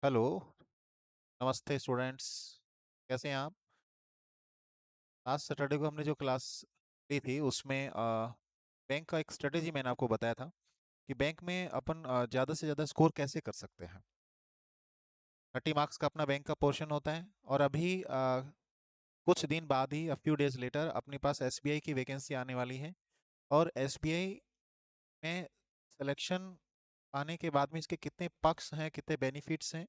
Hello. नमस्ते students. कैसे हैं आप? आज सैटरडे को हमने जो क्लास ली थी उसमें बैंक का एक स्ट्रेटेजी मैंने आपको बताया था कि बैंक में अपन ज़्यादा से ज़्यादा स्कोर कैसे कर सकते हैं। 30 मार्क्स का अपना बैंक का पोर्शन होता है और अभी कुछ दिन बाद ही फ्यू डेज लेटर अपने पास एसबीआई की वैकेंसी आने वाली है। और एसबीआई में सिलेक्शन आने के बाद में इसके कितने पक्ष हैं, कितने बेनिफिट्स हैं,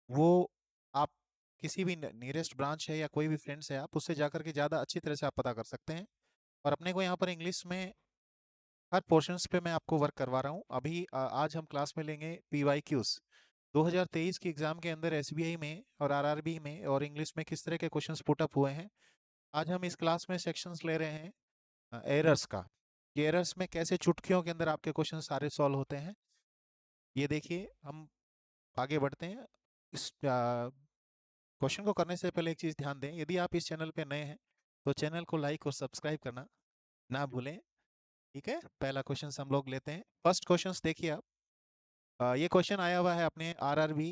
वो आप किसी भी नियरेस्ट ब्रांच है या कोई भी फ्रेंड्स है आप उससे जाकर के ज़्यादा अच्छी तरह से आप पता कर सकते हैं। और अपने को यहाँ पर इंग्लिश में हर पोर्शंस पे मैं आपको वर्क करवा रहा हूँ। अभी आज हम क्लास में लेंगे पीवाईक्यूज 2023 की एग्जाम के अंदर एसबीआई में और आरआरबी में और इंग्लिश में किस तरह के क्वेश्चंस पुट अप हुए हैं। आज हम इस क्लास में सेक्शंस ले रहे हैं एरर्स का, कि एरर्स में कैसे चुटकियों के अंदर आपके क्वेश्चन सारे सॉल्व होते हैं। ये देखिए, हम आगे बढ़ते हैं। इस क्वेश्चन को करने से पहले एक चीज़ ध्यान दें, यदि आप इस चैनल पे नए हैं तो चैनल को लाइक और सब्सक्राइब करना ना भूलें। ठीक है, पहला क्वेश्चन हम लोग लेते हैं। फर्स्ट क्वेश्चन देखिए आप। ये क्वेश्चन आया हुआ है अपने आरआरबी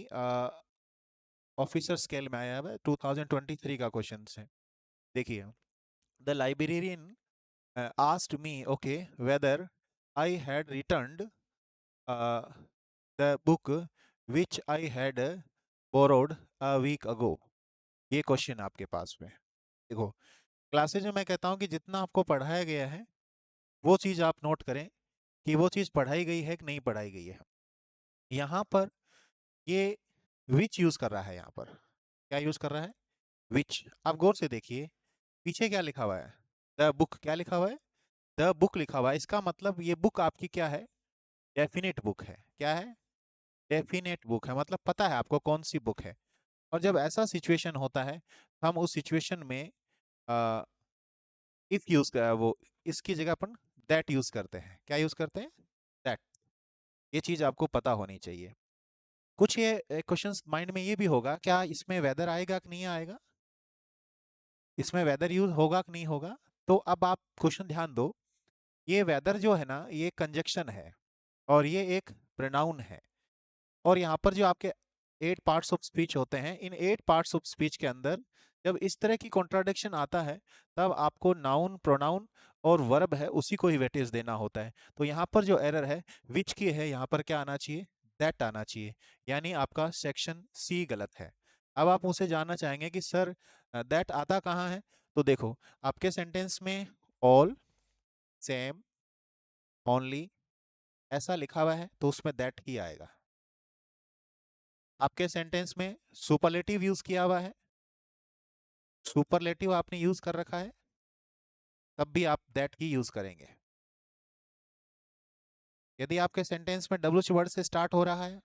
ऑफिसर स्केल में आया हुआ है, 2023 का क्वेश्चन है। देखिए, the librarian asked me okay whether I had returned the book which I had borrowed a week ago. ये क्वेश्चन आपके पास में देखो, क्लासेज में मैं कहता हूँ कि जितना आपको पढ़ाया गया है वो चीज़ आप नोट करें कि वो चीज़ पढ़ाई गई है कि नहीं पढ़ाई गई है। यहाँ पर ये विच यूज़ कर रहा है, यहाँ पर क्या यूज़ कर रहा है? विच। आप गौर से देखिए, पीछे क्या लिखा हुआ है? The book. क्या लिखा हुआ है? द बुक लिखा हुआ है। इसका मतलब ये बुक आपकी क्या है? डेफिनेट बुक है। क्या है? डेफिनेट बुक है, मतलब पता है आपको कौन सी बुक है। और जब ऐसा सिचुएशन होता है हम उस सिचुएशन में इफ यूज कर वो इसकी जगह अपन दैट यूज करते हैं। क्या यूज करते हैं? दैट। ये चीज आपको पता होनी चाहिए। कुछ ये क्वेश्चंस माइंड में ये भी होगा, क्या इसमें वेदर आएगा कि नहीं आएगा, इसमें वेदर यूज होगा कि नहीं होगा। तो अब आप क्वेश्चन ध्यान दो, ये वेदर जो है ना ये कंजक्शन है और ये एक प्रोनाउन है। और यहाँ पर जो आपके 8 पार्ट्स ऑफ स्पीच होते हैं, इन 8 पार्ट्स ऑफ स्पीच के अंदर जब इस तरह की कॉन्ट्राडिक्शन आता है तब आपको नाउन, प्रोनाउन और वर्ब है उसी को ही वेटेज देना होता है। तो यहाँ पर जो एरर है विच की है, यहाँ पर क्या आना चाहिए? दैट आना चाहिए। यानी आपका सेक्शन सी गलत है। अब आप मुझसे जानना चाहेंगे कि सर दैट आता कहाँ है? तो देखो, आपके सेंटेंस में ऑल, सेम, ओनली ऐसा लिखा हुआ है तो उसमें दैट ही आएगा। आपके सेंटेंस में सुपरलेटिव यूज किया हुआ है, सुपरलेटिव आपने यूज कर रखा है, तब भी आप दैट ही यूज करेंगे। यदि आपके सेंटेंस में डब्ल्यूएच वर्ड से स्टार्ट हो रहा है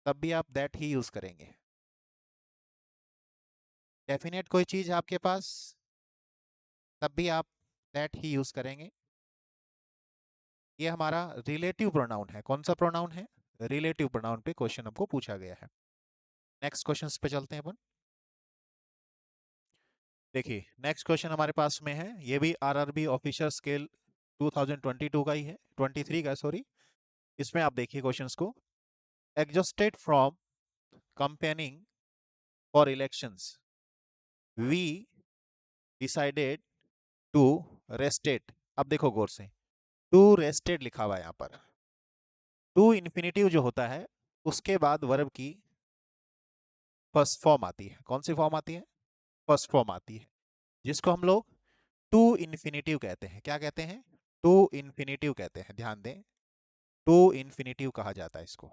तब भी आप दैट ही यूज करेंगे। डेफिनेट कोई चीज आपके पास, तब भी आप दैट ही यूज करेंगे। ये हमारा रिलेटिव प्रोनाउन है। कौन सा प्रोनाउन है? रिलेटिव प्रोनाउन पे क्वेश्चन हमको पूछा गया है। नेक्स्ट क्वेश्चन पे चलते हैं अपन। देखिए, नेक्स्ट क्वेश्चन हमारे पास में है, ये भी आरआरबी ऑफिसर स्केल 2022 का ही है, 23 का, सॉरी। इसमें आप देखिए क्वेश्चंस को। Adjusted from campaigning for elections, we decided to restate। अब देखो गौर से, टू रेस्टेड लिखा हुआ है यहाँ पर। टू इन्फिनिटिव जो होता है उसके बाद वर्ब की फर्स्ट फॉर्म आती है। कौन सी फॉर्म आती है? फर्स्ट फॉर्म आती है, जिसको हम लोग टू इन्फिनिटिव कहते हैं। क्या कहते हैं? टू इन्फिनिटिव कहते हैं। ध्यान दें, टू इन्फिनिटिव कहा जाता है इसको,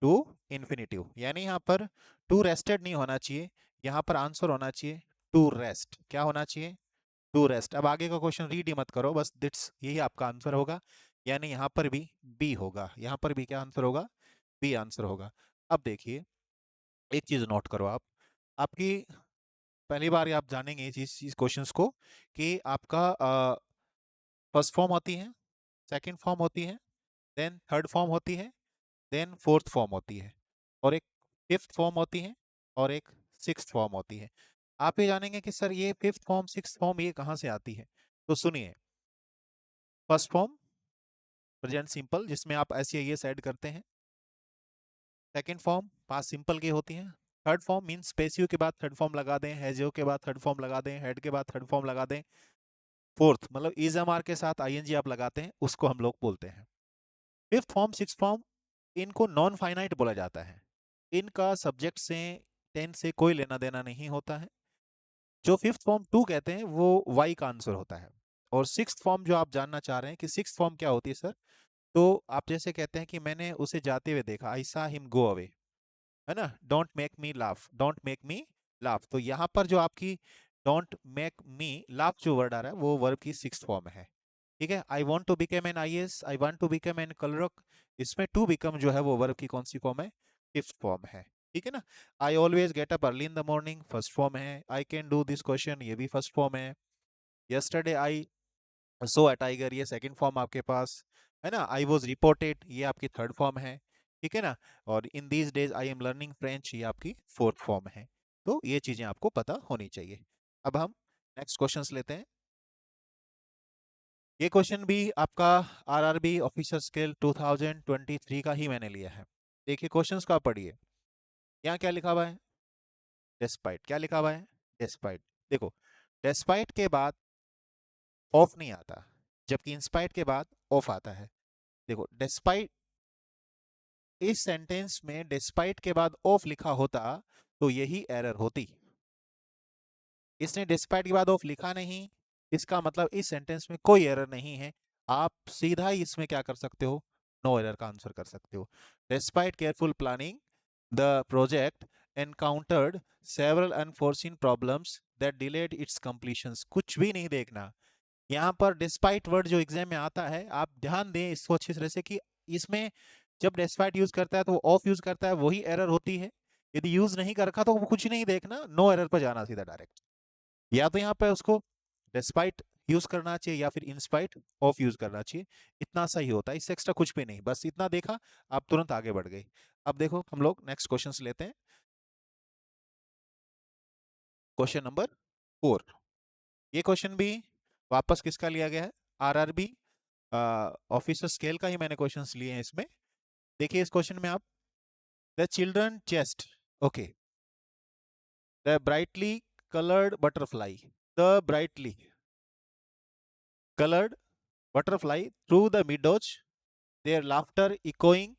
टू इन्फिनिटिव। यानी यहाँ पर टू रेस्टेड नहीं होना चाहिए, यहाँ पर आंसर होना चाहिए टू रेस्ट। क्या होना चाहिए? To rest. अब आगे का क्वेश्चन रीड ही मत करो, बस दिट्स यही आपका आंसर होगा। यानी यहाँ पर भी बी होगा, यहाँ पर भी क्या आंसर होगा? बी आंसर होगा। अब देखिए, एक चीज नोट करो आप, आपकी पहली बार आप जानेंगे इस क्वेश्चंस को कि आपका फर्स्ट फॉर्म होती है, सेकंड फॉर्म होती है, देन थर्ड फॉर्म होती है, देन फोर्थ फॉर्म होती है, और एक फिफ्थ फॉर्म होती है, और एक सिक्स्थ फॉर्म होती है। आप ये जानेंगे कि सर ये फिफ्थ फॉर्म, सिक्स्थ फॉर्म ये कहाँ से आती है। तो सुनिए, फर्स्ट फॉर्म प्रेजेंट सिंपल जिसमें आप एस या एस ऐड करते हैं। सेकंड फॉर्म पास्ट सिंपल की होती है। थर्ड फॉर्म मीन्स पेसिव के बाद थर्ड फॉर्म लगा दें, हैजो के बाद थर्ड फॉर्म लगा दें, हेड के बाद थर्ड फॉर्म लगा दें। फोर्थ मतलब इज एम आर के साथ आईएनजी आप लगाते हैं, उसको हम लोग बोलते हैं। फिफ्थ फॉर्म सिक्स फॉर्म, इनको नॉन फाइनाइट बोला जाता है। इनका सब्जेक्ट से टेंस से कोई लेना देना नहीं होता है। जो फिफ्थ फॉर्म टू कहते हैं वो वाई का आंसर होता है। और सिक्स्थ फॉर्म जो आप जानना चाह रहे हैं कि सिक्स्थ फॉर्म क्या होती है सर, तो आप जैसे कहते हैं कि मैंने उसे जाते हुए देखा, आई सा हिम गो अवे, है ना, don't make me laugh, don't make me laugh, तो यहाँ पर जो आपकी डोंट मेक मी लाफ जो वर्ड आ रहा है वो वर्ब की सिक्स्थ फॉर्म है। ठीक है, I want to become an I S, I want to become an clerk, इसमें टू बिकम जो है वो वर्ब की कौन सी फॉर्म है, फिफ्थ फॉर्म है। ठीक है ना। I always get up early in the morning, first form है। I can do this question, ये भी फर्स्ट फॉर्म है। Yesterday I saw a tiger, ये सेकंड फॉर्म आपके पास है ना। आई वॉज रिपोर्टेड, ये आपकी थर्ड फॉर्म है। ठीक है ना। और in these days I am learning French, ये आपकी फोर्थ फॉर्म है। तो ये चीजें आपको पता होनी चाहिए। अब हम नेक्स्ट क्वेश्चंस लेते हैं। ये क्वेश्चन भी आपका आरआरबी ऑफिसर स्किल 2023 का ही मैंने लिया है। देखिए क्वेश्चंस का पढ़िए। यहाँ क्या लिखा हुआ है, डेस्पाइट, क्या लिखा हुआ है, डेस्पाइट। देखो, डेस्पाइट के बाद ऑफ नहीं आता, जबकि इंस्पाइट के बाद ऑफ आता है। देखो डेस्पाइट, इस सेंटेंस में डिस्पाइट के बाद ऑफ लिखा होता तो यही एरर होती। इसने डिस्पाइट के बाद ऑफ लिखा नहीं, इसका मतलब इस सेंटेंस में कोई एरर नहीं है। आप सीधा ही इसमें क्या कर सकते हो, नो एरर का आंसर कर सकते हो। Despite careful planning the project encountered several unforeseen problems that delayed its completions, कुछ भी नहीं देखना। यहाँ पर डिस्पाइट वर्ड जो एग्जाम में आता है, आप ध्यान दें इसको अच्छी तरह से कि इसमें जब डिस्पाइट यूज करता है तो वो ऑफ यूज करता है, वही एरर होती है। यदि यूज नहीं कर रखा तो वो कुछ नहीं देखना, नो एरर पर जाना सीधा डायरेक्ट। या तो यहाँ पे उसको डिस्पाइट यूज करना चाहिए या फिर इंस्पाइट ऑफ यूज करना चाहिए। इतना सही होता है, इससे एक्स्ट्रा कुछ भी नहीं, बस इतना देखा आप तुरंत आगे बढ़ गए। अब देखो हम लोग नेक्स्ट क्वेश्चन लेते हैं। Question number 4। ये क्वेश्चन भी वापस किसका लिया गया है, आरआरबी ऑफिसर स्केल का ही मैंने क्वेश्चंस लिए हैं इसमें। देखिए इस क्वेश्चन में आप, the children chest, okay, the brightly colored butterfly, the brightly colored butterfly through the meadows, their laughter echoing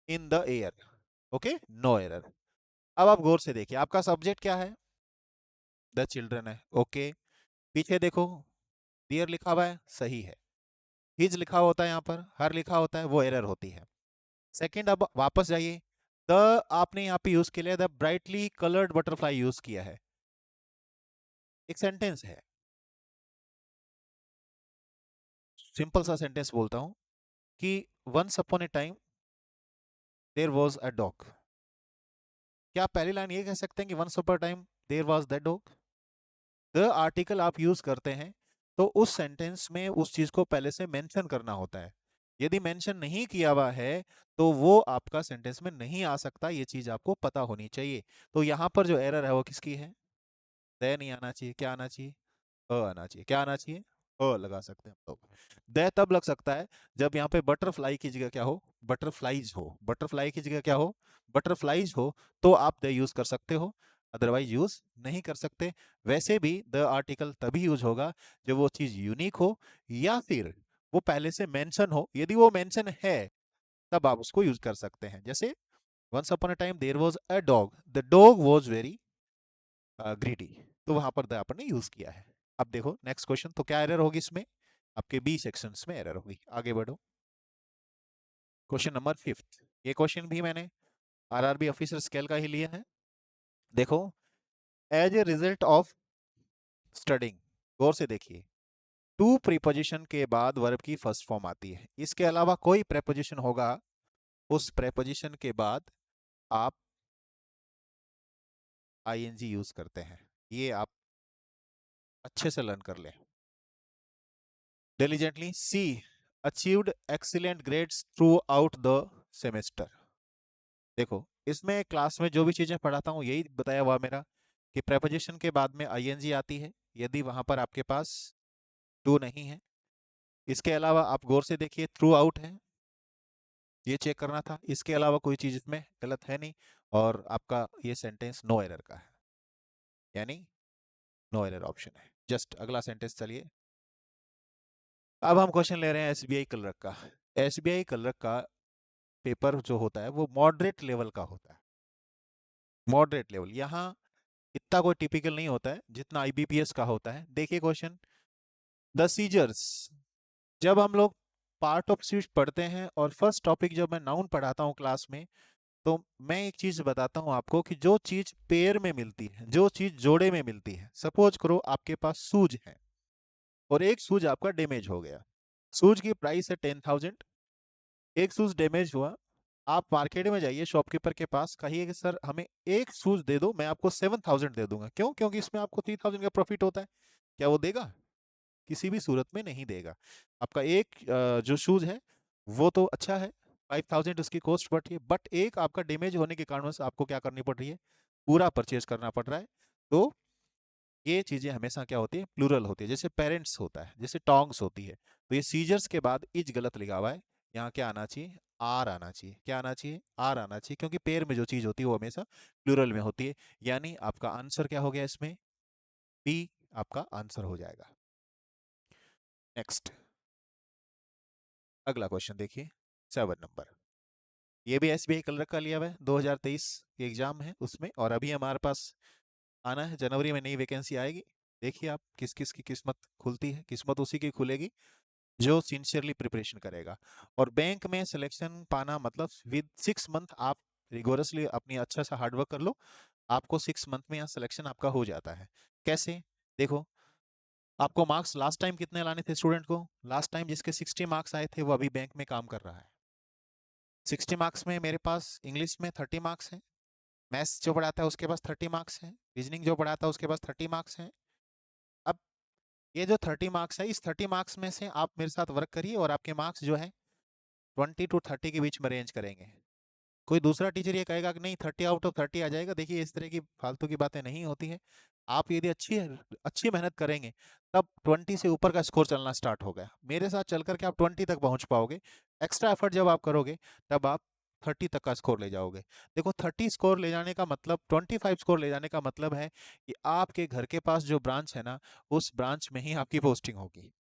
in the air, okay, no error. अब आप गौर से देखिए, आपका सब्जेक्ट क्या है, द चिल्ड्रन है, ओके। पीछे देखो, डियर लिखा हुआ है, सही है। हिज लिखा होता है यहाँ पर, हर लिखा होता है, वो एरर होती है। सेकंड, अब वापस जाइए, द आपने यहाँ पे यूज किया, the brightly coloured butterfly use किया है, एक सेंटेंस है, सिंपल सा सेंटेंस बोलता हूं कि once upon a time there was a dog. क्या आप पहली लाइन ये कह सकते हैं कि once upon a time there was that dog? The article आप यूज करते हैं तो उस सेंटेंस में उस चीज को पहले से मेंशन करना होता है। यदि मेंशन नहीं किया हुआ है तो वो आपका सेंटेंस में नहीं आ सकता, ये चीज आपको पता होनी चाहिए। तो यहाँ पर जो एरर है वो किसकी है, द नहीं आना चाहिए, क्या आना चाहिए, अ आना चाहिए। क्या आना चाहिए, अ लगा सकते हैं हम लोग। द तब लग सकता है जब यहाँ पे बटरफ्लाई की जगह क्या हो, बटरफ्लाइज हो, बटरफ्लाई की जगह क्या हो, बटरफ्लाइज हो, तो आप द यूज कर सकते हो, अदरवाइज यूज नहीं कर सकते। वैसे भी द आर्टिकल तभी यूज होगा जब वो चीज यूनिक हो या फिर वो पहले से मेंशन हो। यदि वो मेंशन है तब आप उसको यूज कर सकते हैं। जैसे once upon a time there was a dog, the dog was very greedy, तो वहां पर द आपने यूज किया है। अब देखो नेक्स्ट क्वेश्चन, तो क्या एरर होगी इसमें, आपके बी सेक्शंस में एरर होगी। आगे बढ़ो, क्वेश्चन नंबर 5। ये क्वेश्चन भी मैंने आरआरबी ऑफिसर स्केल का ही लिया है। देखो, as a result of studying, गौर से देखिए, टू प्रीपोजिशन के बाद वर्ब की फर्स्ट फॉर्म आती है, इसके अलावा कोई प्रेपोजिशन होगा उस प्रेपोजिशन के बाद आप आईएनजी यूज करते हैं। ये आप अच्छे से लर्न कर लें। diligently, C achieved excellent grades throughout the semester। देखो, इसमें क्लास में जो भी चीजें पढ़ाता हूँ यही बताया हुआ मेरा कि प्रेपोजिशन के बाद में आईएनजी आती है यदि वहां पर आपके पास टू नहीं है। इसके अलावा आप गौर से देखिए, थ्रू आउट है, ये चेक करना था। इसके अलावा कोई चीज इसमें गलत है नहीं, और आपका ये सेंटेंस नो एरर का है, यानी नो एरर ऑप्शन है। जस्ट अगला सेंटेंस चलिए। अब हम क्वेश्चन ले रहे हैं एसबीआई क्लर्क का। एसबीआई क्लर्क का पेपर जो होता है वो मॉडरेट लेवल का होता है। मॉडरेट लेवल यहाँ इतना कोई टिपिकल नहीं होता है जितना आईबीपीएस का होता है। देखिए क्वेश्चन, द सीजर्स। जब हम लोग पार्ट ऑफ स्पीच पढ़ते हैं और फर्स्ट टॉपिक जब मैं नाउन पढ़ाता हूँ क्लास में, तो मैं एक चीज बताता हूँ आपको कि जो चीज पेयर में मिलती है, जो चीज जोड़े में मिलती है, सपोज करो आपके पास शूज है और एक शूज आपका डैमेज हो गया। शूज की प्राइस है 10,000, एक शूज डैमेज हुआ। आप मार्केट में जाइए शॉपकीपर के पास, कहिए कि सर हमें एक शूज दे दो, मैं आपको 7,000 दे दूंगा। क्यों? क्योंकि इसमें आपको 3,000 का प्रॉफिट होता है। क्या वो देगा? किसी भी सूरत में नहीं देगा। आपका एक जो शूज है वो तो अच्छा है, 5,000 उसकी कॉस्ट बढ़ रही है, बट एक आपका डैमेज होने के कारण से आपको क्या करनी पड़ रही है? पूरा परचेज करना पड़ रहा है। तो ये चीजें हमेशा क्या होती है? प्लूरल होती है। जैसे पेरेंट्स होता है, जैसे टोंग्स होती है। तो ये सीजर्स के बाद इज गलत लिखा हुआ है, यहाँ क्या आना चाहिए? आर आना चाहिए। क्या आना चाहिए? आर आना चाहिए, क्योंकि पेयर में जो चीज होती है वो हमेशा प्लूरल में होती है। यानी आपका आंसर क्या हो गया इसमें? बी आपका आंसर हो जाएगा। नेक्स्ट, अगला क्वेश्चन देखिए, 7 नंबर। ये भी एसबीआई कलर का लिया हुआ है, 2023 की एग्जाम है उसमें, और अभी हमारे पास आना है, जनवरी में नई वैकेंसी आएगी। देखिए आप किस किस की किस्मत खुलती है। किस्मत उसी की खुलेगी जो सिंसियरली प्रिपरेशन करेगा। और बैंक में सिलेक्शन पाना मतलब विद 6 मंथ आप रिगोरसली अपनी अच्छा सा हार्डवर्क कर लो, आपको 6 मंथ में यहाँ सिलेक्शन आपका हो जाता है। कैसे? देखो, आपको मार्क्स लास्ट टाइम कितने लाने थे स्टूडेंट को? लास्ट टाइम जिसके 60 मार्क्स आए थे वो अभी बैंक में काम कर रहा है। 60 मार्क्स में मेरे पास इंग्लिश में 30 मार्क्स हैं, मैथ्स जो पढ़ाता है उसके पास 30 मार्क्स हैं, रीजनिंग जो पढ़ाता है उसके पास 30 मार्क्स हैं। अब ये जो 30 मार्क्स है, इस 30 मार्क्स में से आप मेरे साथ वर्क करिए और आपके मार्क्स जो है 20 to 30 के बीच में रेंज करेंगे। कोई दूसरा टीचर ये कहेगा कि नहीं 30 आउट ऑफ 30 आ जाएगा, देखिए इस तरह की फालतू की बातें नहीं होती है। आप यदि अच्छी अच्छी मेहनत करेंगे तब 20 से ऊपर का स्कोर चलना स्टार्ट होगा। मेरे साथ चल करके आप 20 तक पहुंच पाओगे। एक्स्ट्रा एफर्ट जब आप करोगे तब आप 30 तक का स्कोर ले जाओगे। देखो 30 स्कोर ले जाने का मतलब, 25 स्कोर ले जाने का मतलब है कि आपके घर के पास जो ब्रांच है ना, उस ब्रांच में ही आपकी पोस्टिंग होगी।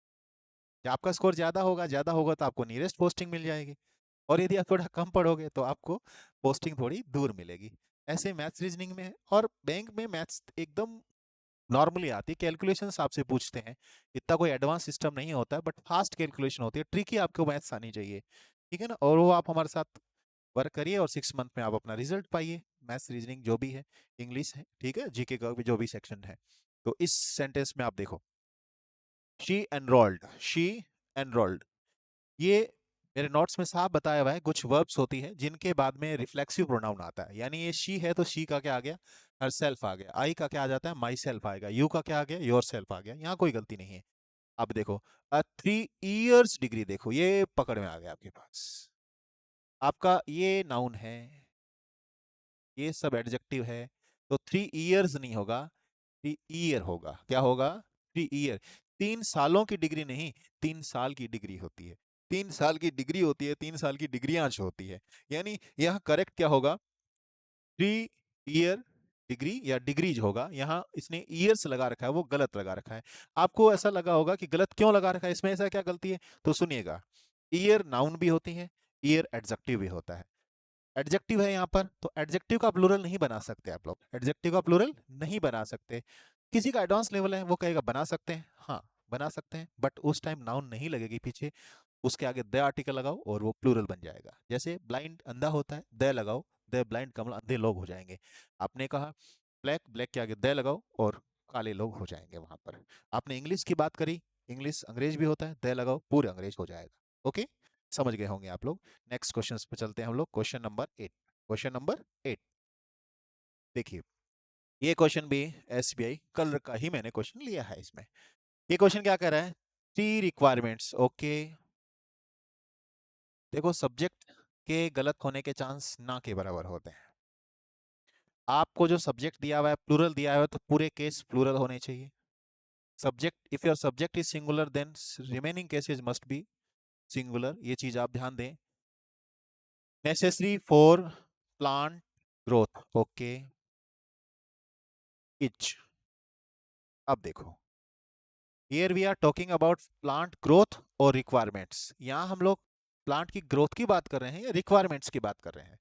जब आपका स्कोर ज्यादा होगा तो आपको नियरेस्ट पोस्टिंग मिल जाएगी, और यदि आप थोड़ा कम पढ़ोगे तो आपको पोस्टिंग थोड़ी दूर मिलेगी। ऐसे मैथ्स रीजनिंग में है, और बैंक में मैथ्स एकदम नॉर्मली आती है। कैलकुलेशंस आपसे पूछते हैं, इतना कोई एडवांस सिस्टम नहीं होता है, बट फास्ट कैलकुलेशन होती है। ट्रिकी आपको मैथ्स आनी चाहिए, ठीक है ना? और वो आप हमारे साथ वर्क करिए और 6 मंथ में आप अपना रिजल्ट पाइए। मैथ्स रीजनिंग जो भी है, इंग्लिश है, ठीक है, जीके का भी जो भी सेक्शन है। तो इस सेंटेंस में आप देखो, शी एनरोल्ड, ये मेरे नोट्स में साफ बताया हुआ है। कुछ वर्ब्स होती है जिनके बाद में रिफ्लेक्सिव प्रोनाउन आता है, यानी ये शी है तो शी का क्या आ गया? हर सेल्फ आ गया। आई का क्या आ जाता है? माई सेल्फ आएगा। यू का क्या आ गया? योर सेल्फ आ गया। यहाँ कोई गलती नहीं है। अब देखो, 3 इयर्स डिग्री, देखो ये पकड़ में आ गया आपके पास। आपका ये नाउन है, ये सब एडजेक्टिव है, तो 3 इयर्स नहीं होगा, 3 ईयर होगा। क्या होगा? 3 ईयर। 3 सालों की डिग्री नहीं, 3 साल की डिग्री होती है। 3 साल की डिग्री होती है, 3 साल की डिग्रियां होती है। यानी यहाँ करेक्ट क्या होगा? 3 ईयर डिग्री या डिग्रीज होगा। यहाँ इसने ईयर्स लगा रखा है, वो गलत लगा रखा है। आपको ऐसा लगा होगा कि गलत क्यों लगा रखा है, इसमें ऐसा क्या गलती है? तो सुनिएगा, ईयर नाउन भी होती है, ईयर एडजेक्टिव भी होता है। एडजेक्टिव है यहाँ पर, तो एडजेक्टिव का प्लूरल नहीं बना सकते आप लोग, एडजेक्टिव का प्लूरल नहीं बना सकते। किसी का एडवांस लेवल है वो कहेगा बना सकते हैं, हाँ बना सकते हैं, बट उस टाइम नाउन नहीं लगेगी पीछे, उसके आगे द आर्टिकल लगाओ और वो प्लूरल बन जाएगा। जैसे ब्लाइंड अंधा होता है, द लगाओ, द ब्लाइंड कमल, अंधे लोग हो जाएंगे। आपने कहा ब्लैक, ब्लैक के आगे द लगाओ और काले लोग हो जाएंगे वहां पर। आपने इंग्लिश की बात करी, इंग्लिश अंग्रेज भी होता है, द लगाओ, पूरे अंग्रेज हो जाएगा। ओके, समझ गए होंगे आप लोग। नेक्स्ट क्वेश्चन पे चलते हैं हम लोग, क्वेश्चन नंबर 8। क्वेश्चन नंबर 8 देखिए, ये क्वेश्चन भी एसबीआई कलर का ही मैंने क्वेश्चन लिया है इसमें। ये क्वेश्चन क्या कह रहा है? 3 रिक्वायरमेंट्स, ओके। देखो, सब्जेक्ट के गलत होने के चांस ना के बराबर होते हैं। आपको जो सब्जेक्ट दिया हुआ है, प्लूरल दिया हुआ है, तो पूरे केस प्लूरल होने चाहिए। Subject, if your subject is singular then remaining cases must be singular, ये चीज आप ध्यान दें। Necessary for plant growth, okay. Each, अब देखो, here we are talking about plant growth और रिक्वायरमेंट्स। यहाँ हम लोग प्लांट की ग्रोथ की बात कर रहे हैं या रिक्वायरमेंट्स की बात कर रहे हैं?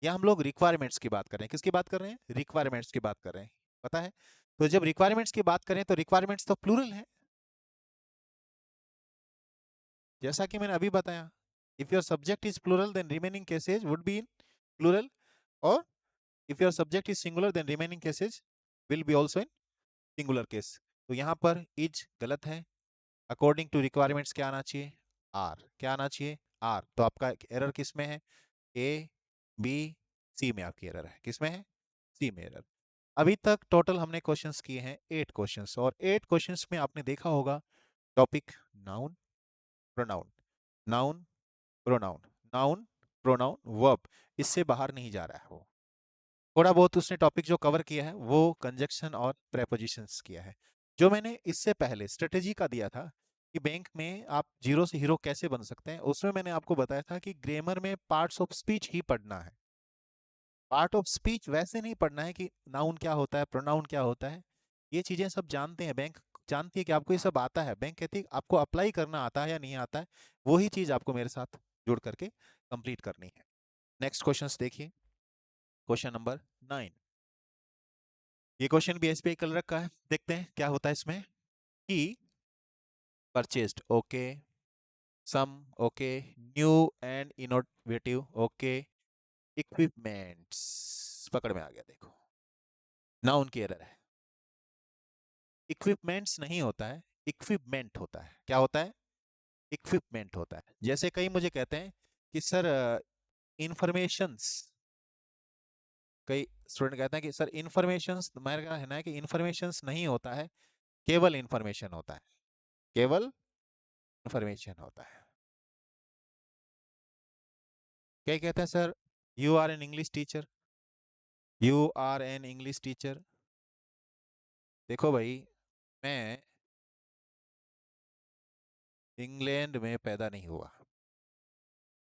या हम लोग रिक्वायरमेंट्स की बात कर रहे हैं? किसकी बात कर रहे हैं? रिक्वायरमेंट्स की बात कर रहे हैं, पता है? तो जब रिक्वायरमेंट्स की बात करें तो रिक्वायरमेंट्स तो प्लूरल है, जैसा कि मैंने अभी बताया। If your subject is plural then remaining cases would be in plural, और if your subject is singular then remaining cases will be also in singular case. तो यहाँ पर इज गलत है। अकॉर्डिंग टू रिक्वायरमेंट्स क्या आना चाहिए? आर। क्या आना चाहिए? आर। तो आपका एरर किस में है? ए, बी, सी में आपकी एरर है। किस में है? सी में एरर। अभी तक टोटल हमने क्वेश्चंस किए हैं 8 क्वेश्चंस, और 8 क्वेश्चंस में आपने देखा होगा topic noun, pronoun, noun, pronoun, noun, pronoun, verb, इससे बाहर नहीं जा रहा है वो। थोड़ा बहुत उसने टॉपिक जो कवर किया है वो कंजक्शन और प्रेपोजिशंस किया है। जो मैंने इससे पहले स्ट्रेटेजी का दिया था कि बैंक में आप जीरो से हीरो कैसे बन सकते हैं, उसमें मैंने आपको बताया था कि ग्रामर में पार्ट्स ऑफ स्पीच ही पढ़ना है। पार्ट ऑफ स्पीच वैसे नहीं पढ़ना है कि नाउन क्या होता है, प्रोनाउन क्या होता है, ये चीजें सब जानते हैं, बैंक जानती है कि आपको ये सब आता है। बैंक कहती है आपको अप्लाई करना आता है या नहीं आता है, वही चीज आपको मेरे साथ जुड़ करके कंप्लीट करनी है। नेक्स्ट क्वेश्चन देखिए, क्वेश्चन नंबर 9। ये क्वेश्चन भी एसबीआई कलर का है, देखते हैं क्या होता है इसमें। कि purchased, okay, some, okay, new and innovative, okay, equipments, पकड़ में आ गया। देखो, नाउन की एरर है, इक्विपमेंट्स नहीं होता है, इक्विपमेंट होता है। क्या होता है? इक्विपमेंट होता है। जैसे कई मुझे कहते हैं कि सर इंफॉर्मेशंस, कई स्टूडेंट कहते हैं कि सर इंफॉर्मेशंस, मेरा कहना है कि इंफॉर्मेशंस नहीं होता है, केवल इंफॉर्मेशन होता है, केवल इंफॉर्मेशन होता है। क्या कहते हैं sir, you are an English teacher, you are an English teacher. देखो भाई, मैं इंग्लैंड में पैदा नहीं हुआ,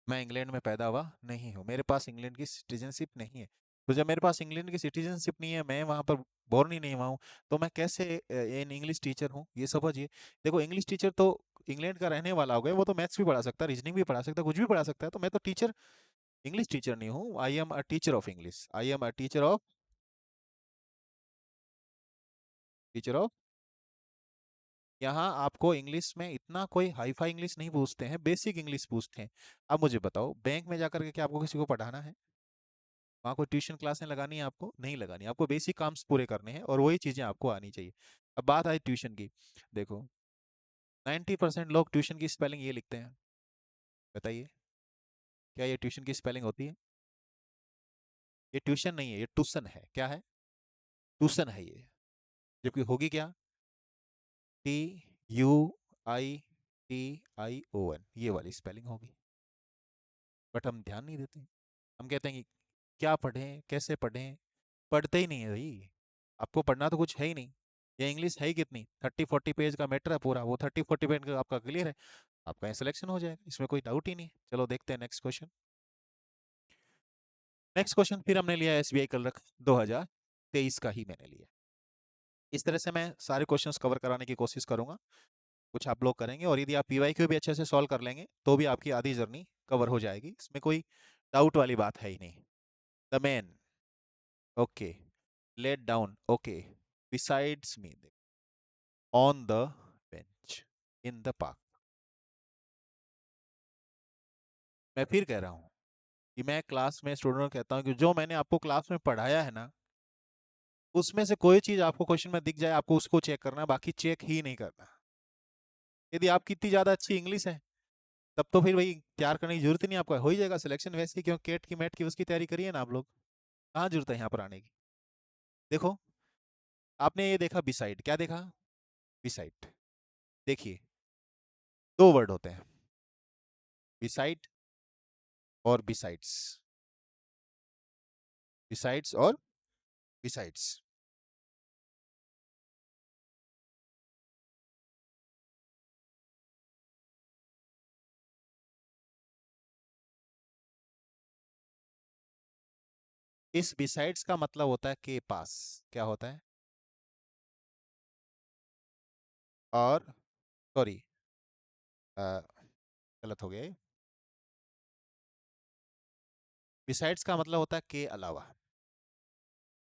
मैं इंग्लैंड में पैदा हुआ नहीं हूँ, मेरे पास इंग्लैंड की सिटीजनशिप नहीं है। तो जब मेरे पास इंग्लैंड की सिटीजनशिप नहीं है, मैं वहाँ पर बोर्न ही नहीं हुआ हूँ, तो मैं कैसे एन इंग्लिश टीचर हूँ, ये समझिए। देखो, इंग्लिश टीचर तो इंग्लैंड का रहने वाला हो गया, वो तो मैथ्स भी पढ़ा सकता है, रीजनिंग भी पढ़ा सकता है, कुछ भी पढ़ा सकता है। तो मैं तो टीचर, इंग्लिश टीचर नहीं हूँ। I am a teacher of English, I am a teacher of, teacher of. यहाँ आपको इंग्लिश में इतना कोई हाई फाई इंग्लिश नहीं पूछते हैं, बेसिक इंग्लिश पूछते हैं। अब मुझे बताओ, बैंक में जाकर के क्या आपको किसी को पढ़ाना है? वहाँ कोई ट्यूशन क्लासें लगानी है? आपको नहीं लगानी, आपको बेसिक काम पूरे करने हैं, और वही चीज़ें आपको आनी चाहिए। अब बात आई ट्यूशन की। देखो, 90% लोग ट्यूशन की स्पेलिंग ये लिखते हैं, बताइए क्या ये ट्यूशन की स्पेलिंग होती है? ये ट्यूशन नहीं है, ये ट्यूशन है। क्या है? ट्यूशन है ये। जबकि होगी क्या? T, U, I, T, I, O N, ये वाली स्पेलिंग होगी। बट हम ध्यान नहीं देते, हम कहते हैं कि क्या पढ़ें, कैसे पढ़ें, पढ़ते ही नहीं है भाई। आपको पढ़ना तो कुछ है ही नहीं। ये इंग्लिश है ही कितनी, 30-40 पेज का मैटर है पूरा, वो 30-40 पेज का आपका क्लियर है, आपका सिलेक्शन हो जाएगा, इसमें कोई डाउट ही नहीं। चलो देखते हैं नेक्स्ट क्वेश्चन। नेक्स्ट क्वेश्चन फिर हमने लिया एसबीआई क्लर्क 2023 का ही मैंने लिया। इस तरह से मैं सारे क्वेश्चंस कवर कराने की कोशिश करूंगा, कुछ आप लोग करेंगे, और यदि आप पीवाईक्यू भी अच्छे से सॉल्व कर लेंगे तो भी आपकी आधी जर्नी कवर हो जाएगी, इसमें कोई डाउट वाली बात है ही नहीं। The man, okay, let down, okay, besides me, on the bench, in the park. मैं फिर कह रहा हूँ कि मैं क्लास में स्टूडेंट को कहता हूँ कि जो मैंने आपको क्लास में पढ़ाया है ना, उसमें से कोई चीज आपको क्वेश्चन में दिख जाए, आपको उसको चेक करना है, बाकी चेक ही नहीं करना। यदि आपकी इतनी ज्यादा अच्छी इंग्लिश है, तब तो फिर भाई तैयार करने की जरूरत ही नहीं, आपका हो ही जाएगा सिलेक्शन वैसे ही, क्योंकि केट की मैट की उसकी तैयारी करिए ना आप लोग, कहाँ जरूरत है यहाँ पर आने की। देखो, आपने ये देखा बिसाइड, क्या देखा? बिसाइड। देखिए, दो वर्ड होते हैं, बिसाइड और बिसाइड्स, बिसाइड्स और बिसाइड्स। इस बिसाइड्स का मतलब होता है के पास, क्या होता है? और सॉरी, गलत हो गया ये। बिसाइड्स का मतलब होता है के अलावा।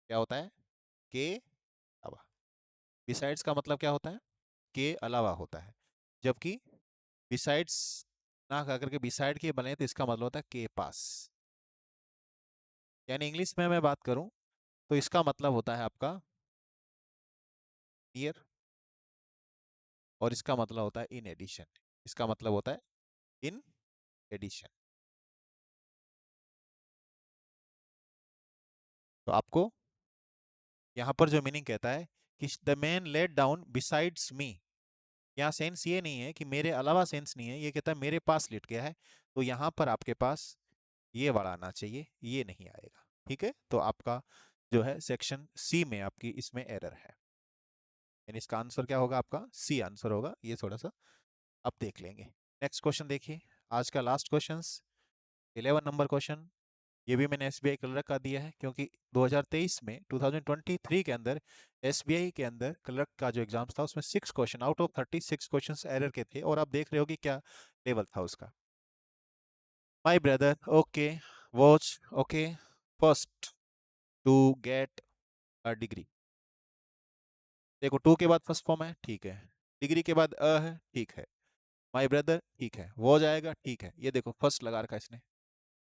क्या होता है? के अलावा। बिसाइड्स का मतलब क्या होता है? के अलावा होता है। जबकि बिसाइड्स ना कह करके बिसाइड के बने तो इसका मतलब होता है के पास। यानी इंग्लिश में मैं बात करूं तो इसका मतलब होता है आपका नियर, और इसका मतलब होता है इन एडिशन। इसका मतलब होता है इन एडिशन। तो आपको यहाँ पर जो मीनिंग कहता है कि the man let down besides me, यहाँ सेंस ये नहीं है कि मेरे अलावा, सेंस नहीं है, ये कहता है मेरे पास लेट गया है। तो यहाँ पर आपके पास ये वाला आना चाहिए, ये नहीं आएगा। ठीक है, तो आपका जो है सेक्शन सी में आपकी इसमें एरर है। यानी इसका आंसर क्या होगा? आपका सी आंसर होगा। ये थोड़ा सा अब देख लेंगे। नेक्स्ट क्वेश्चन देखिए, आज का लास्ट क्वेश्चन, 11 नंबर क्वेश्चन। ये भी मैंने एसबीआई क्लर्क का दिया है क्योंकि 2023 में 2023 के अंदर एसबीआई के अंदर क्लर्क का जो एग्जाम था उसमें 6 question out of 36 question error के थे, और आप देख रहे हो कि क्या लेवल था उसका। My brother okay watch okay first to get a degree. देखो, टू के बाद फर्स्ट फॉर्म है, ठीक है। डिग्री के बाद अ है, ठीक है। माय ब्रदर, ठीक है। वो जाएगा, ठीक है। ये देखो फर्स्ट लगा रखा है इसने।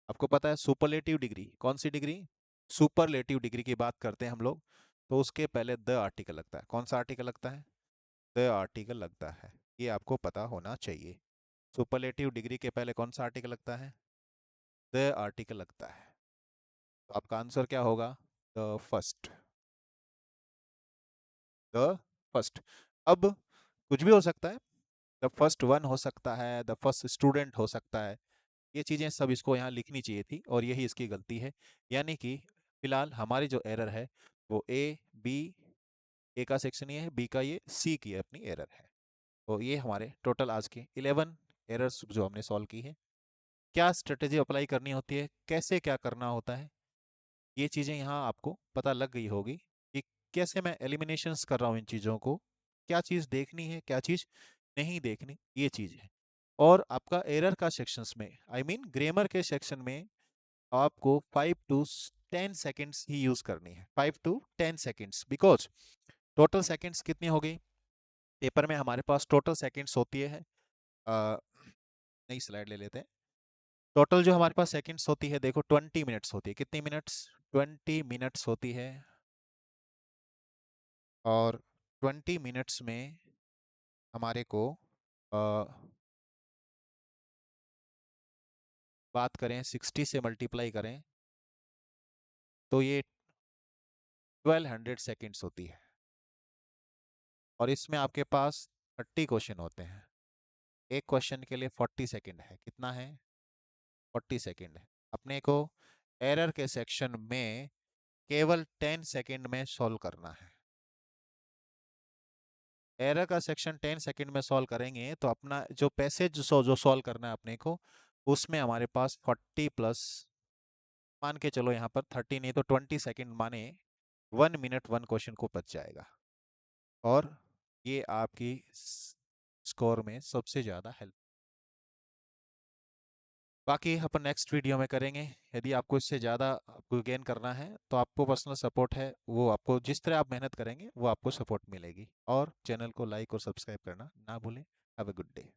आपको पता है सुपरलेटिव डिग्री, कौन सी डिग्री? सुपरलेटिव डिग्री की बात करते हैं हम लोग, तो उसके पहले द आर्टिकल लगता है। कौन सा आर्टिकल लगता है? द आर्टिकल लगता है। ये आपको पता होना चाहिए। सुपरलेटिव डिग्री के पहले कौन सा आर्टिकल लगता है? द आर्टिकल लगता है। तो आपका आंसर क्या होगा? The first. The first. अब कुछ भी हो सकता है, द फर्स्ट वन हो सकता है, द फर्स्ट स्टूडेंट हो सकता है। ये चीज़ें सब इसको यहाँ लिखनी चाहिए थी, और यही इसकी गलती है। यानी कि फिलहाल हमारी जो एरर है वो ए बी, ए का सेक्शन ये है, बी का ये, सी की अपनी एरर है। तो ये हमारे टोटल आज के 11 एरर्स जो हमने सॉल्व की है। क्या स्ट्रेटेजी अप्लाई करनी होती है, कैसे क्या करना होता है, ये चीज़ें यहाँ आपको पता लग गई होगी कि कैसे मैं एलिमिनेशंस कर रहा हूँ इन चीज़ों को, क्या चीज़ देखनी है क्या चीज़ नहीं देखनी, ये चीज़ है। और आपका एरर का सेक्शंस में, आई मीन ग्रामर के सेक्शन में, आपको 5 to 10 सेकेंड्स ही यूज करनी है। 5 to 10 seconds, because total seconds कितनी हो गई? पेपर में हमारे पास टोटल सेकेंड्स होती है, नई स्लाइड ले लेते हैं। टोटल जो हमारे पास सेकेंड्स होती है, देखो 20 मिनट्स होती है। कितनी मिनट्स? 20 मिनट्स होती है। और 20 मिनट्स में हमारे को बात करें 60 से मल्टीप्लाई करें तो ये 1200 सेकेंड्स होती है। और इसमें आपके पास 30 क्वेश्चन होते हैं। एक क्वेश्चन के लिए 40 सेकेंड है। कितना है? 40 सेकेंड है। अपने को एरर के सेक्शन में केवल 10 सेकेंड में सॉल्व करना है। एरर का सेक्शन 10 सेकेंड में सॉल्व करेंगे तो अपना जो पैसेज जो सॉल्व करना है अपने को, उसमें हमारे पास 40 प्लस, मान के चलो यहाँ पर 30 नहीं तो 20 सेकेंड माने 1 मिनट 1 क्वेश्चन को बच जाएगा। और ये आपकी स्कोर में सबसे ज़्यादा हेल्प। बाकी अपन नेक्स्ट वीडियो में करेंगे। यदि आपको इससे ज़्यादा आपको गेन करना है तो आपको पर्सनल सपोर्ट है, वो आपको जिस तरह आप मेहनत करेंगे वो आपको सपोर्ट मिलेगी। और चैनल को लाइक और सब्सक्राइब करना ना भूलें। Have a good day.